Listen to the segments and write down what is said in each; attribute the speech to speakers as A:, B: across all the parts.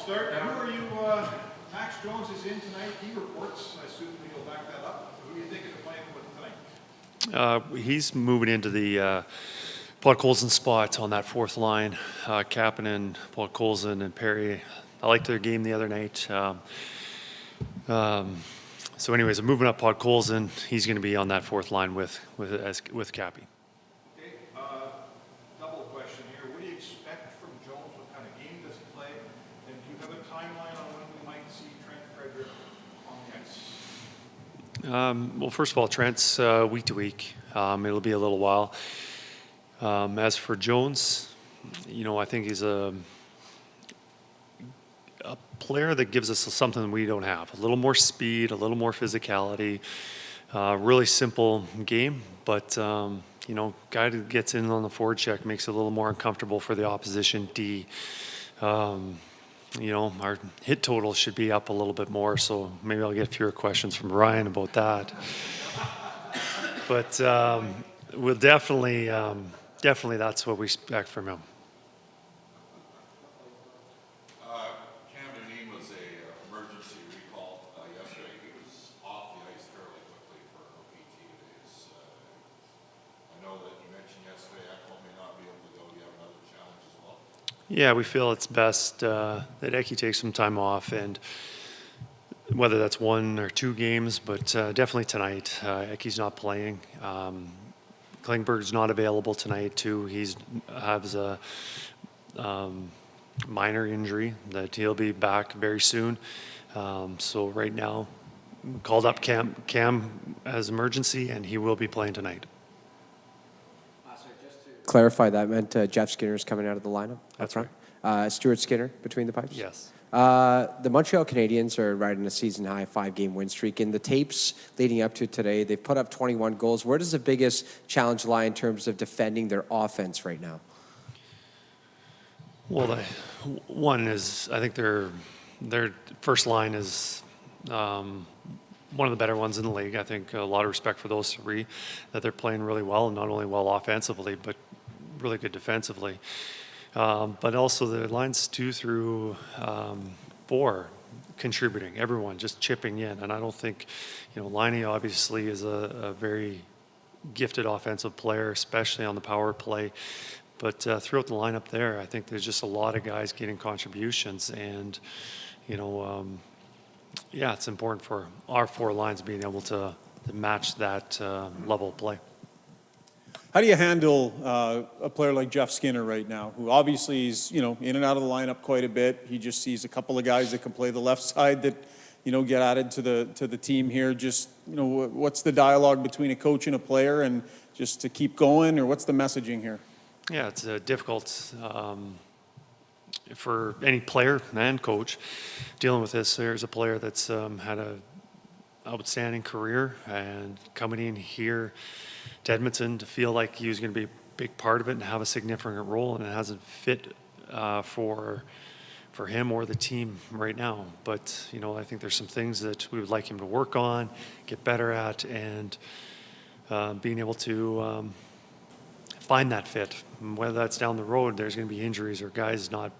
A: start. Who are you? Max Jones is in tonight. He reports. I assume you'll back that up. Who are you thinking of playing with tonight?
B: He's moving into the Podkolzin spot on that fourth line. Kapanen, Podkolzin, and Perry. I liked their game the other night. So anyways, I'm moving up Podkolzin. He's going to be on that fourth line with Cappy.
A: Okay. Double question here. What do you expect from Jones? What kind of game does he play? And do you have a timeline on when we might see Trent Frederic on the ice?
B: Well, first of all, Trent's week to week. It'll be a little while. As for Jones, I think he's a player that gives us something we don't have. A little more speed, a little more physicality. Really simple game, but guy that gets in on the forward check makes it a little more uncomfortable for the opposition D. Our hit total should be up a little bit more, so maybe I'll get fewer questions from Ryan about that. But we'll definitely that's what we expect from him. Yeah, we feel it's best that Eki takes some time off, and whether that's 1 or 2 games, but definitely tonight. Eki's not playing. Klingberg's not available tonight, too. He has a minor injury that he'll be back very soon. So right now, called up Cam as emergency, and he will be playing tonight.
C: Clarify, that meant Jeff Skinner's coming out of the lineup.
B: That's right.
C: Stuart Skinner between the pipes?
B: Yes.
C: The Montreal Canadiens are riding a season-high 5-game win streak. In the tapes leading up to today, they've put up 21 goals. Where does the biggest challenge lie in terms of defending their offense right now?
B: Well, one is, I think their first line is one of the better ones in the league. I think a lot of respect for those three, that they're playing really well, and not only well offensively, but really good defensively. But also the lines 2 through 4 contributing, everyone just chipping in. And I don't think, Laine obviously is a very gifted offensive player, especially on the power play. But throughout the lineup there, I think there's just a lot of guys getting contributions. And, it's important for our 4 lines being able to match that level of play.
D: How do you handle a player like Jeff Skinner right now, who obviously is, in and out of the lineup quite a bit? He just sees a couple of guys that can play the left side that, get added to the team here. Just, what's the dialogue between a coach and a player, and just to keep going, or what's the messaging here?
B: Yeah, it's difficult for any player and coach dealing with this. There's a player that's had an outstanding career, and coming in here to Edmonton to feel like he was going to be a big part of it and have a significant role, and it hasn't fit for him or the team right now. But I think there's some things that we would like him to work on, get better at, and being able to find that fit. Whether that's down the road, there's going to be injuries or guys not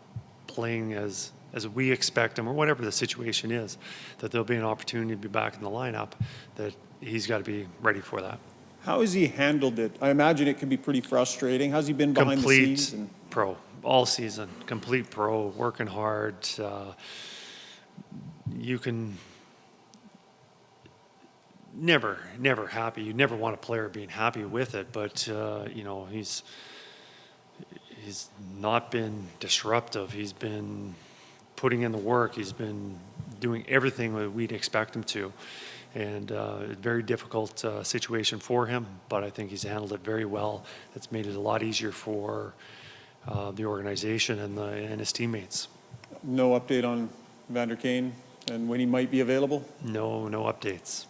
B: playing as we expect them, or whatever the situation is, that there'll be an opportunity to be back in the lineup, that he's got to be ready for that.
D: How has he handled it? I imagine it can be pretty frustrating. How's he been behind the scenes?
B: Complete pro, all season. Complete pro, working hard. You can never happy. You never want a player being happy with it, but he's not been disruptive. He's been putting in the work. He's been doing everything that we'd expect him to. And a very difficult situation for him, but I think he's handled it very well. It's made it a lot easier for the organization and his teammates.
D: No update on Vander Kane and when he might be available?
B: No updates.